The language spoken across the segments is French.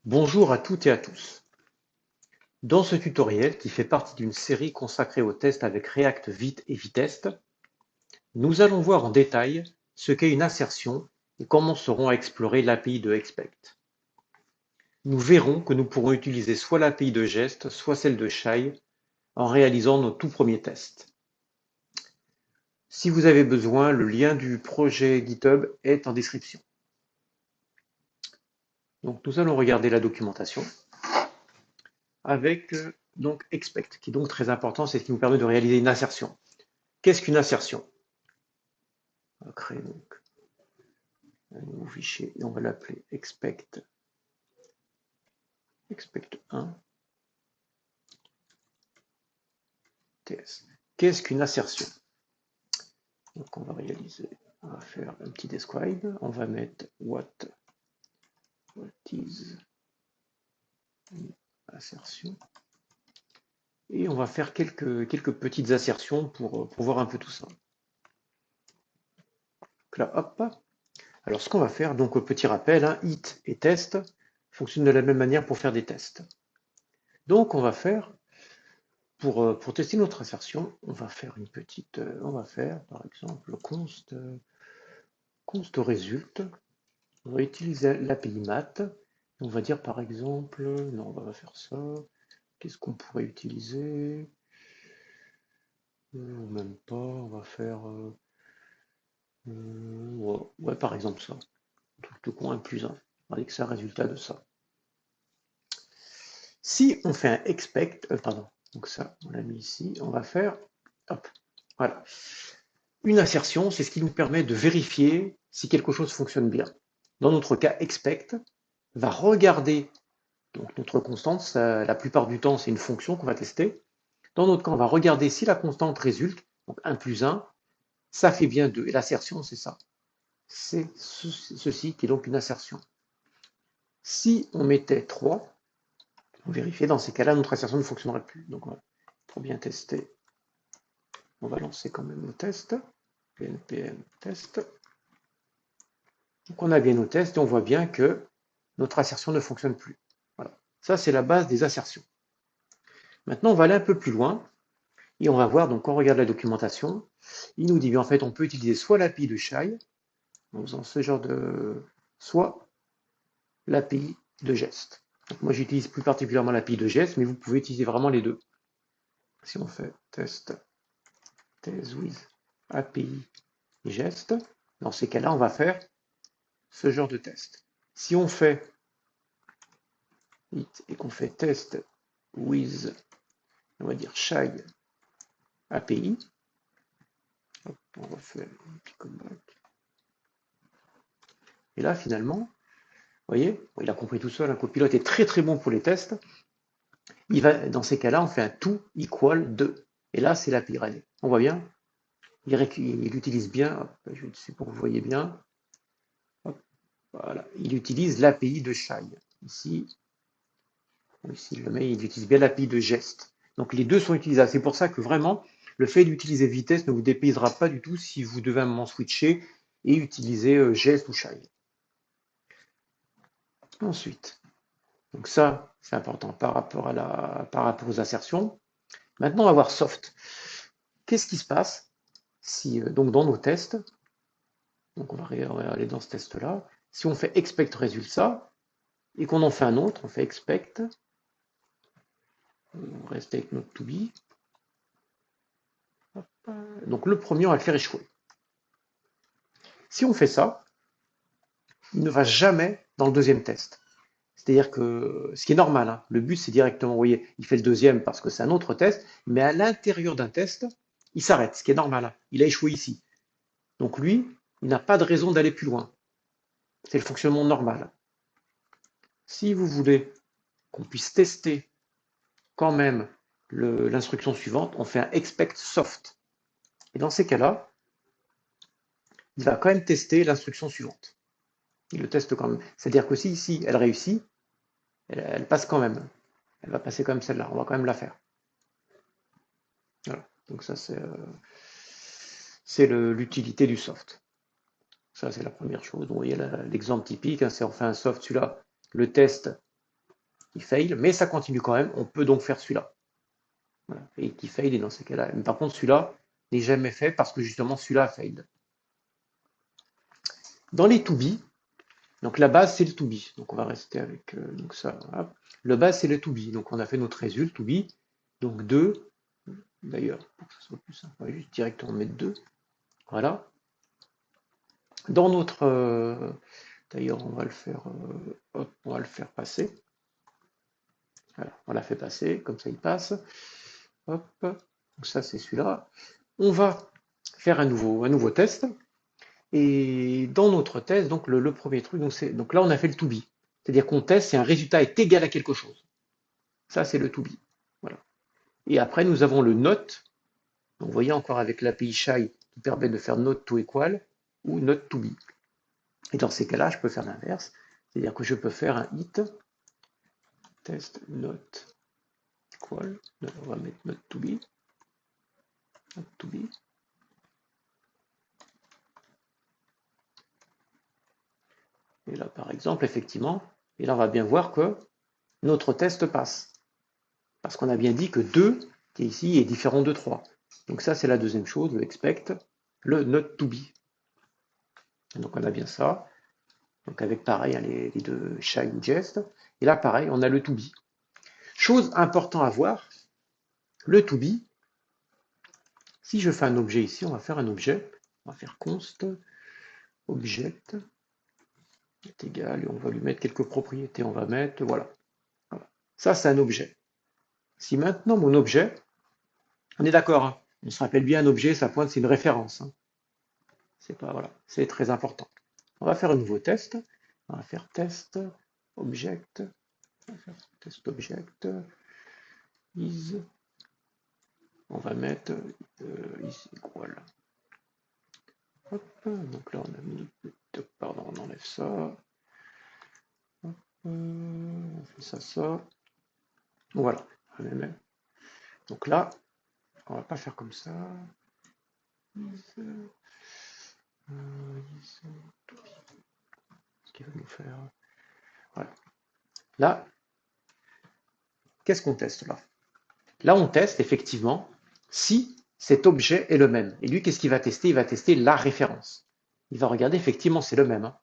Bonjour à toutes et à tous. Dans ce tutoriel, qui fait partie d'une série consacrée aux tests avec React Vite et Vitest, nous allons voir en détail ce qu'est une assertion et commencerons à explorer l'API de Expect. Nous verrons que nous pourrons utiliser soit l'API de Jest, soit celle de Shy en réalisant nos tout premiers tests. Si vous avez besoin, le lien du projet GitHub est en description. Donc nous allons regarder la documentation avec donc Expect, qui est donc très important, c'est ce qui nous permet de réaliser une assertion. Qu'est-ce qu'une assertion? On va créer donc un nouveau fichier et on va l'appeler expect 1 ts. Qu'est-ce qu'une assertion? Donc on va faire un petit describe, on va mettre what is une assertion et on va faire quelques petites assertions pour voir un peu tout ça. Donc là, hop. Alors ce qu'on va faire, donc au petit rappel, it et test fonctionnent de la même manière pour faire des tests. Donc on va faire pour tester notre assertion, on va faire on va faire par exemple const result. On va utiliser l'API math. On va dire par exemple, non, on va pas faire ça. Qu'est-ce qu'on pourrait utiliser? Même pas, on va faire, ouais, par exemple ça. Un truc de con, 1 plus 1, avec ça, résultat de ça. Si on fait un expect, pardon, donc ça, on l'a mis ici, on va faire, hop, voilà. Une assertion, c'est ce qui nous permet de vérifier si quelque chose fonctionne bien. Dans notre cas, expect va regarder donc notre constante, la plupart du temps, c'est une fonction qu'on va tester. Dans notre cas, on va regarder si la constante résulte, donc 1 plus 1, ça fait bien 2. Et l'assertion, c'est ça. C'est ceci qui est donc une assertion. Si on mettait 3, on vérifiait, dans ces cas-là, notre assertion ne fonctionnerait plus. Donc, voilà. Pour bien tester, on va lancer quand même nos tests. npm test. Donc, on a bien nos tests et on voit bien que notre assertion ne fonctionne plus. Voilà. Ça, c'est la base des assertions. Maintenant, on va aller un peu plus loin et on va voir, donc quand on regarde la documentation, il nous dit, en fait, on peut utiliser soit l'API de Shy, en faisant ce genre soit l'API de Jest. Donc moi, j'utilise plus particulièrement l'API de Jest, mais vous pouvez utiliser vraiment les deux. Si on fait test with API Jest, dans ces cas-là, on va faire ce genre de test. Si on fait it et qu'on fait test with, on va dire Shy API, hop, on va faire un petit callback. Et là, finalement, vous voyez, il a compris tout seul, un copilote est très très bon pour les tests. Dans ces cas-là, on fait un to equal 2. Et là, c'est l'API ready. On voit bien, il utilise bien, hop, je sais pas, vous voyez bien, hop, voilà, il utilise l'API de Shy. Ici, il utilise bien l'API de Jest. Donc les deux sont utilisables. C'est pour ça que vraiment, le fait d'utiliser Vitesse ne vous dépaysera pas du tout si vous devez un moment switcher et utiliser Jest ou Shy. Ensuite, donc ça, c'est important par rapport aux assertions. Maintenant, on va voir soft. Qu'est-ce qui se passe si, donc dans nos tests, donc on va aller dans ce test-là, si on fait expect résultat et qu'on en fait un autre, on fait expect, on reste avec notre to be, donc le premier, on va le faire échouer. Si on fait ça, il ne va jamais dans le deuxième test. C'est-à-dire que, ce qui est normal, le but c'est directement, vous voyez, il fait le deuxième parce que c'est un autre test, mais à l'intérieur d'un test, il s'arrête, ce qui est normal. Il a échoué ici. Donc lui, il n'a pas de raison d'aller plus loin. C'est le fonctionnement normal. Si vous voulez qu'on puisse tester quand même l'instruction suivante, on fait un expect soft. Et dans ces cas-là, il va quand même tester l'instruction suivante. Il le teste quand même. C'est-à-dire que si ici elle réussit, elle passe quand même. Elle va passer comme celle-là. On va quand même la faire. Voilà. Donc ça, c'est l'utilité du soft. Ça, c'est la première chose. Vous voyez l'exemple typique, c'est on fait un soft, celui-là, le test, il fail, mais ça continue quand même. On peut donc faire celui-là. Voilà. Et qui fail, et dans ces cas-là. Mais par contre, celui-là n'est jamais fait parce que justement, celui-là a failed. Dans les to be, donc la base, c'est le to be. Donc on va rester avec donc ça. Voilà. Le base, c'est le to be. Donc on a fait notre résultat to be. Donc 2. D'ailleurs, pour que ce soit plus simple, on va juste directement mettre 2. Voilà. Dans notre... d'ailleurs, on va le faire, hop, on va le faire passer. Voilà, on l'a fait passer, comme ça il passe. Hop, donc ça c'est celui-là. On va faire un nouveau test. Et dans notre test, donc le premier truc, donc là on a fait le to be. C'est-à-dire qu'on teste si un résultat est égal à quelque chose. Ça c'est le to be. Voilà. Et après nous avons le not. Donc vous voyez encore avec l'API Shy qui permet de faire not to equal ou not to be. Et dans ces cas-là, je peux faire l'inverse. C'est-à-dire que je peux faire un hit test not equal. On va mettre not to be. Not to be. Et là, par exemple, effectivement, et là, on va bien voir que notre test passe. Parce qu'on a bien dit que 2, qui est ici, est différent de 3. Donc ça, c'est la deuxième chose, le expect, le not to be. Donc on a bien ça. Donc avec pareil, hein, les deux shy ou jest. Et là, pareil, on a le to be. Chose importante à voir, le to be, si je fais un objet ici, on va faire un objet, on va faire const object est égal, et on va lui mettre quelques propriétés, on va mettre, voilà. Ça, c'est un objet. Si maintenant mon objet, on est d'accord, hein, on se rappelle bien un objet, ça pointe, c'est une référence. Hein. C'est pas, voilà, c'est très important. On va faire un nouveau test. On va faire test object. On va faire test object is. On va mettre is equal. Hop, donc là on a mis. Pardon, on enlève ça. Hop, on fait ça. Voilà. Donc là, on va pas faire comme ça. Ce qu'il va nous faire. Voilà. Là, qu'est-ce qu'on teste là? Là, on teste effectivement si cet objet est le même. Et lui, qu'est-ce qu'il va tester? Il va tester la référence. Il va regarder, effectivement, c'est le même. Hein.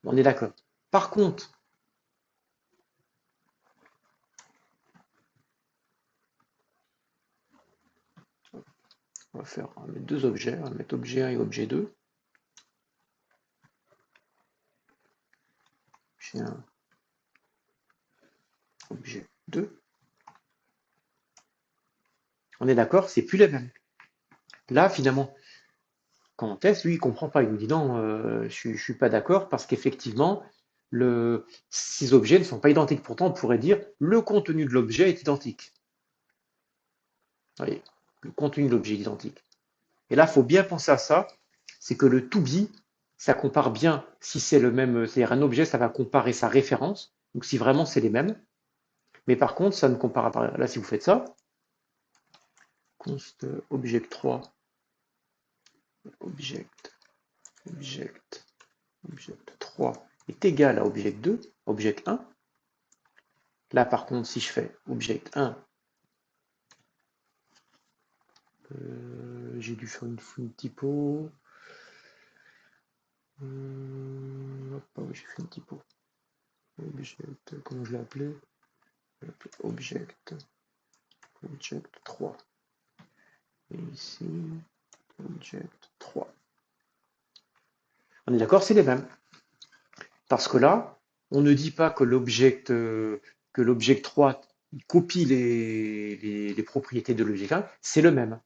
On est d'accord. Par contre, on va mettre deux objets. On va mettre objet 1 et objet 2. Objet 1, objet 2. On est d'accord, c'est plus les mêmes. Là, finalement, quand on teste, lui, il comprend pas. Il nous dit non, je suis pas d'accord parce qu'effectivement, ces objets ne sont pas identiques. Pourtant, on pourrait dire le contenu de l'objet est identique. Voyez, le contenu de l'objet est identique. Et là, il faut bien penser à ça, c'est que le to be, ça compare bien si c'est le même, c'est-à-dire un objet, ça va comparer sa référence, donc si vraiment c'est les mêmes. Mais par contre, ça ne compare pas. Là, si vous faites ça, const object 3, object 3 est égal à object 2, object 1. Là, par contre, si je fais object 1, j'ai dû faire une typo. J'ai fait une typo. Object, comment je l'ai appelé? Object 3. Et ici, object 3. On est d'accord, c'est les mêmes. Parce que là, on ne dit pas que l'object 3 copie les propriétés de l'object 1, c'est le même.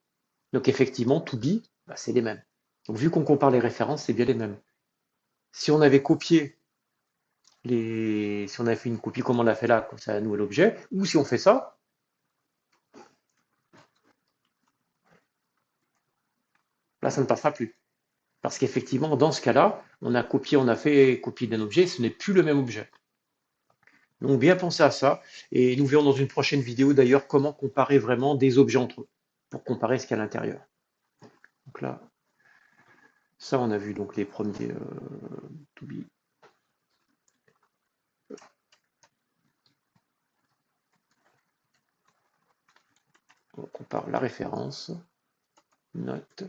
Donc effectivement, to be, bah, c'est les mêmes. Donc vu qu'on compare les références, c'est bien les mêmes. Si on avait copié si on avait fait une copie comme on l'a fait là, c'est un nouvel objet, ou si on fait ça, là ça ne passera plus. Parce qu'effectivement, dans ce cas-là, on a fait copier d'un objet, ce n'est plus le même objet. Donc bien penser à ça, et nous verrons dans une prochaine vidéo d'ailleurs comment comparer vraiment des objets entre eux, pour comparer ce qu'il y a à l'intérieur. Donc là, ça on a vu donc les premiers to be. compare la référence, note,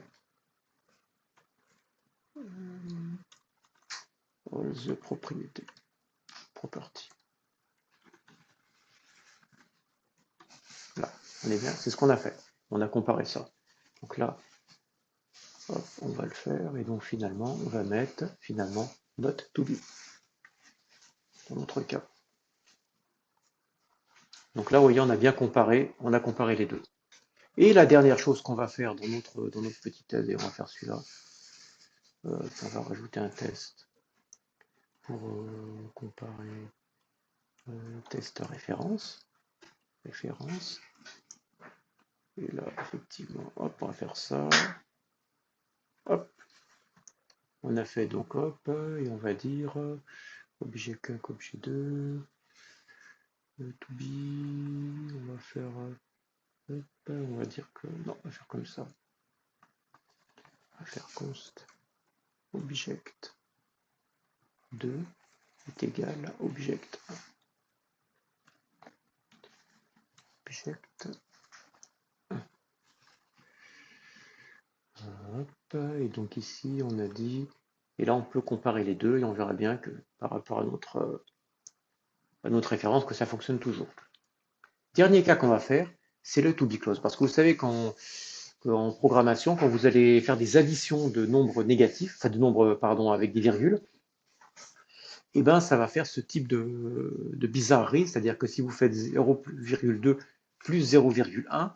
all the propriété, property. Là, on est bien, c'est ce qu'on a fait. On a comparé ça. Donc là, hop, on va le faire, et donc finalement, on va mettre finalement not to be dans notre cas. Donc là, vous voyez, on a bien comparé, on a comparé les deux. Et la dernière chose qu'on va faire dans notre petit test, et on va faire celui-là, on va rajouter un test pour comparer test référence. Et là, effectivement, hop, on va faire ça. Hop. On a fait donc hop, et on va dire objet 1, objet 2, to be, on va faire, hop, on va dire que, non, on va faire comme ça. On va faire const object 2 est égal à object 1. Object 1. Hop, et donc ici on a dit, et là on peut comparer les deux et on verra bien que par rapport à notre référence que ça fonctionne toujours. Dernier cas qu'on va faire, c'est le to be close, parce que vous savez qu'en programmation, quand vous allez faire des additions de nombres négatifs, enfin de nombres pardon avec des virgules, et ben ça va faire ce type de bizarrerie, c'est-à-dire que si vous faites 0,2 plus 0,1,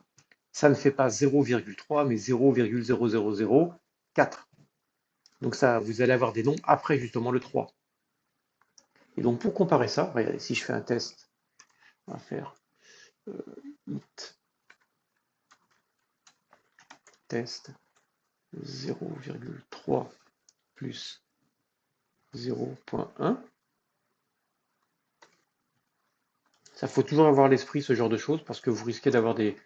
ça ne fait pas 0,3 mais 0,0004. Donc ça, vous allez avoir des nombres après justement le 3. Et donc pour comparer ça, regardez, si je fais un test, on va faire it test 0,3 plus 0,1. Ça faut toujours avoir à l'esprit ce genre de choses parce que vous risquez d'avoir des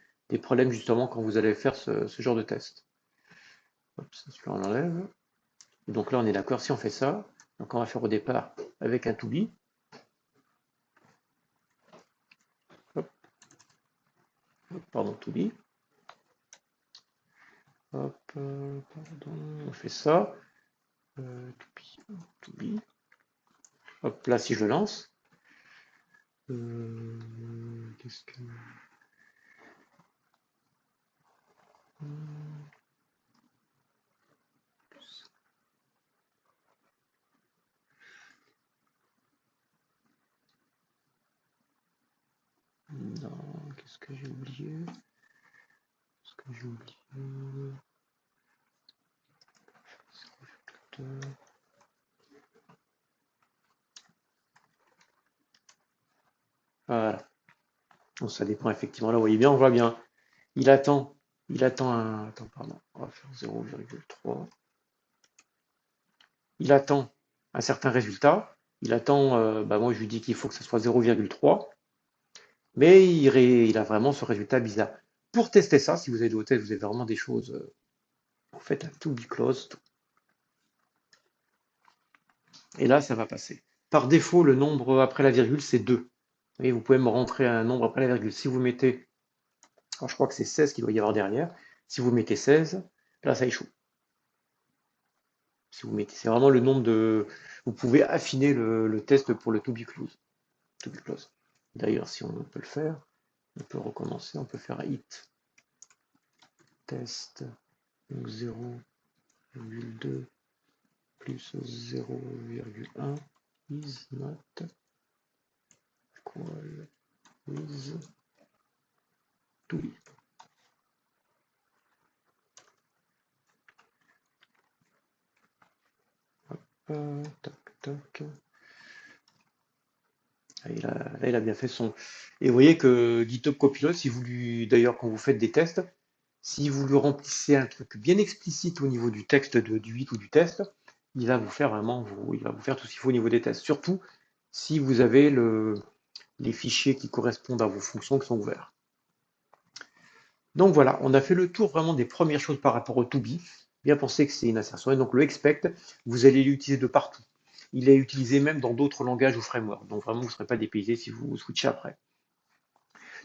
problèmes justement quand vous allez faire ce genre de test. Hop, ça, celui-là on l'enlève. Donc là on est d'accord, si on fait ça, donc on va faire au départ avec un to be. Hop. Pardon, to be. Hop, pardon, on fait ça. To be. Hop, là si je le lance. Qu'est-ce que... Non, qu'est-ce que j'ai oublié? Voilà. Donc ça dépend effectivement. Là, vous voyez bien, on voit bien. Il attend un. Attends, pardon. On va faire 0,3. Il attend un certain résultat. Il attend, moi je lui dis qu'il faut que ce soit 0,3. Mais il a vraiment ce résultat bizarre. Pour tester ça, si vous avez des hôtels, vous avez vraiment des choses, vous faites un to be closed. Et là, ça va passer. Par défaut, le nombre après la virgule, c'est 2. Et vous pouvez me rentrer un nombre après la virgule. Si vous mettez, alors je crois que c'est 16 qu'il doit y avoir derrière. Si vous mettez 16, là, ça échoue. Si vous mettez, c'est vraiment le nombre de. Vous pouvez affiner le test pour le to be close. D'ailleurs, si on peut le faire, on peut recommencer, on peut faire it test 0,2 plus 0,1 is not equal with to be. Tac, tac. Là, il a bien fait son. Et vous voyez que GitHub Copilot, si vous lui, d'ailleurs, quand vous faites des tests, si vous lui remplissez un truc bien explicite au niveau du texte du 8 ou du test, il va vous faire vraiment, il va vous faire tout ce qu'il faut au niveau des tests. Surtout si vous avez les fichiers qui correspondent à vos fonctions qui sont ouverts. Donc voilà, on a fait le tour vraiment des premières choses par rapport au to be. Bien penser que c'est une assertion. Et donc le expect, vous allez l'utiliser de partout. Il est utilisé même dans d'autres langages ou frameworks. Donc vraiment, vous ne serez pas dépaysé si vous switchez après.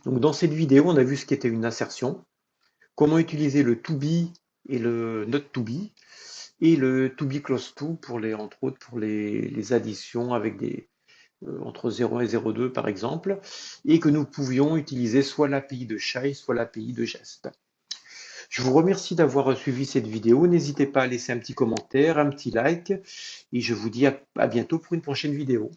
Donc dans cette vidéo, on a vu ce qu'était une assertion. comment utiliser le to be et le not to be, et le to be close to pour entre autres pour les additions avec entre 0 et 0,2 par exemple, et que nous pouvions utiliser soit l'API de Shai, soit l'API de Jest. Je vous remercie d'avoir suivi cette vidéo. N'hésitez pas à laisser un petit commentaire, un petit like, et je vous dis à bientôt pour une prochaine vidéo.